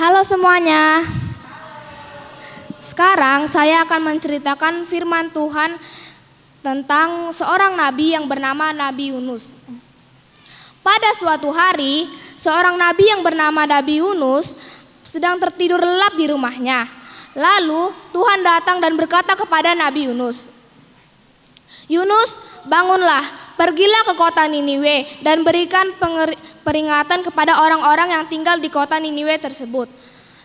Halo semuanya. Sekarang saya akan menceritakan firman Tuhan tentang seorang nabi yang bernama Nabi Yunus. Pada suatu hari, seorang nabi yang bernama Nabi Yunus sedang tertidur lelap di rumahnya. Lalu Tuhan datang dan berkata kepada Nabi Yunus, "Yunus, bangunlah, pergilah ke kota Niniwe dan berikan peringatan kepada orang-orang yang tinggal di kota Niniwe tersebut."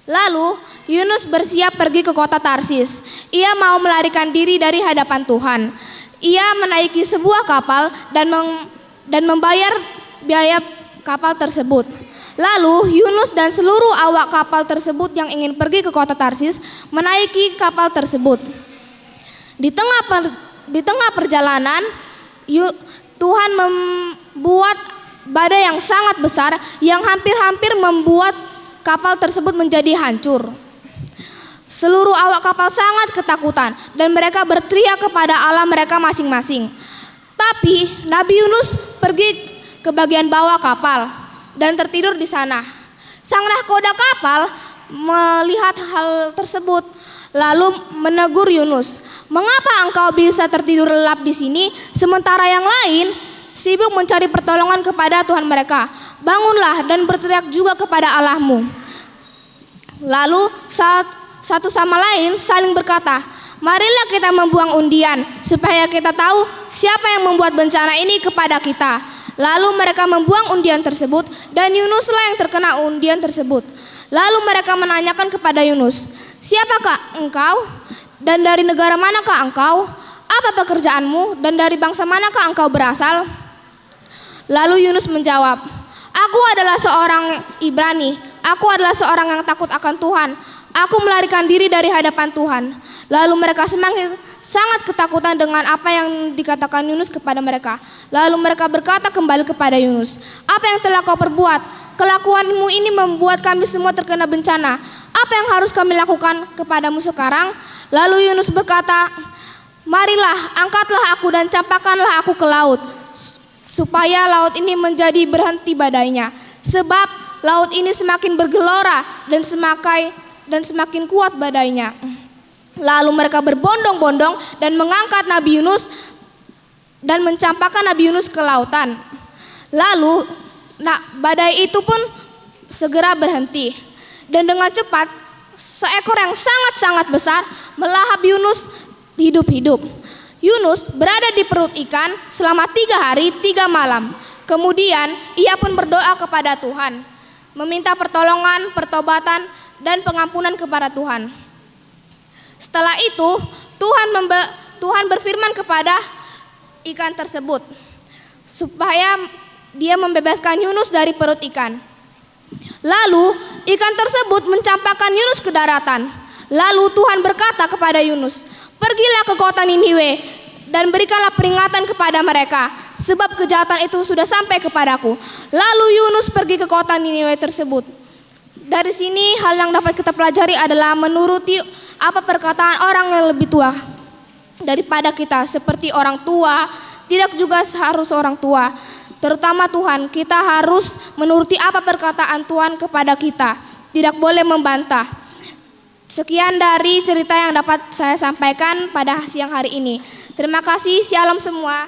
Lalu Yunus bersiap pergi ke kota Tarsis. Ia mau melarikan diri dari hadapan Tuhan. Ia menaiki sebuah kapal dan membayar biaya kapal tersebut. Lalu Yunus dan seluruh awak kapal tersebut yang ingin pergi ke kota Tarsis menaiki kapal tersebut. Di tengah perjalanan, Tuhan membuat badai yang sangat besar yang hampir-hampir membuat kapal tersebut menjadi hancur. Seluruh awak kapal sangat ketakutan dan mereka berteriak kepada Allah mereka masing-masing. Tapi Nabi Yunus pergi ke bagian bawah kapal dan tertidur di sana. Sang nahkoda kapal melihat hal tersebut lalu menegur Yunus, "Mengapa engkau bisa tertidur lelap di sini sementara yang lain sibuk mencari pertolongan kepada Tuhan mereka? Bangunlah dan berteriak juga kepada Allahmu." Lalu satu sama lain saling berkata, "Marilah kita membuang undian supaya kita tahu siapa yang membuat bencana ini kepada kita." Lalu mereka membuang undian tersebut dan Yunuslah yang terkena undian tersebut. Lalu mereka menanyakan kepada Yunus, "Siapakah engkau dan dari negara manakah engkau? Apa pekerjaanmu dan dari bangsa manakah engkau berasal?" Lalu Yunus menjawab, "Aku adalah seorang Ibrani. Aku adalah seorang yang takut akan Tuhan. Aku melarikan diri dari hadapan Tuhan." Lalu mereka semakin sangat ketakutan dengan apa yang dikatakan Yunus kepada mereka. Lalu mereka berkata kembali kepada Yunus, "Apa yang telah kau perbuat? Kelakuanmu ini membuat kami semua terkena bencana. Apa yang harus kami lakukan kepadamu sekarang?" Lalu Yunus berkata, "Marilah, angkatlah aku dan campakkanlah aku ke laut, supaya laut ini menjadi berhenti badainya. Sebab laut ini semakin bergelora dan semakin kuat badainya." Lalu mereka berbondong-bondong dan mengangkat Nabi Yunus dan mencampakkan Nabi Yunus ke lautan. Lalu badai itu pun segera berhenti. Dan dengan cepat seekor yang sangat-sangat besar melahap Yunus hidup-hidup. Yunus berada di perut ikan selama 3 hari 3 malam. Kemudian ia pun berdoa kepada Tuhan, meminta pertolongan, pertobatan, dan pengampunan kepada Tuhan. Setelah itu Tuhan berfirman kepada ikan tersebut supaya dia membebaskan Yunus dari perut ikan. Lalu ikan tersebut mencampakkan Yunus ke daratan. Lalu Tuhan berkata kepada Yunus, "Pergilah ke kota Niniwe dan berikanlah peringatan kepada mereka, sebab kejahatan itu sudah sampai kepadaku." Lalu Yunus pergi ke kota Niniwe tersebut. Dari sini hal yang dapat kita pelajari adalah menuruti apa perkataan orang yang lebih tua daripada kita, seperti orang tua, tidak juga harus orang tua. Terutama Tuhan, kita harus menuruti apa perkataan Tuhan kepada kita, tidak boleh membantah. Sekian dari cerita yang dapat saya sampaikan pada siang hari ini. Terima kasih, shalom semua.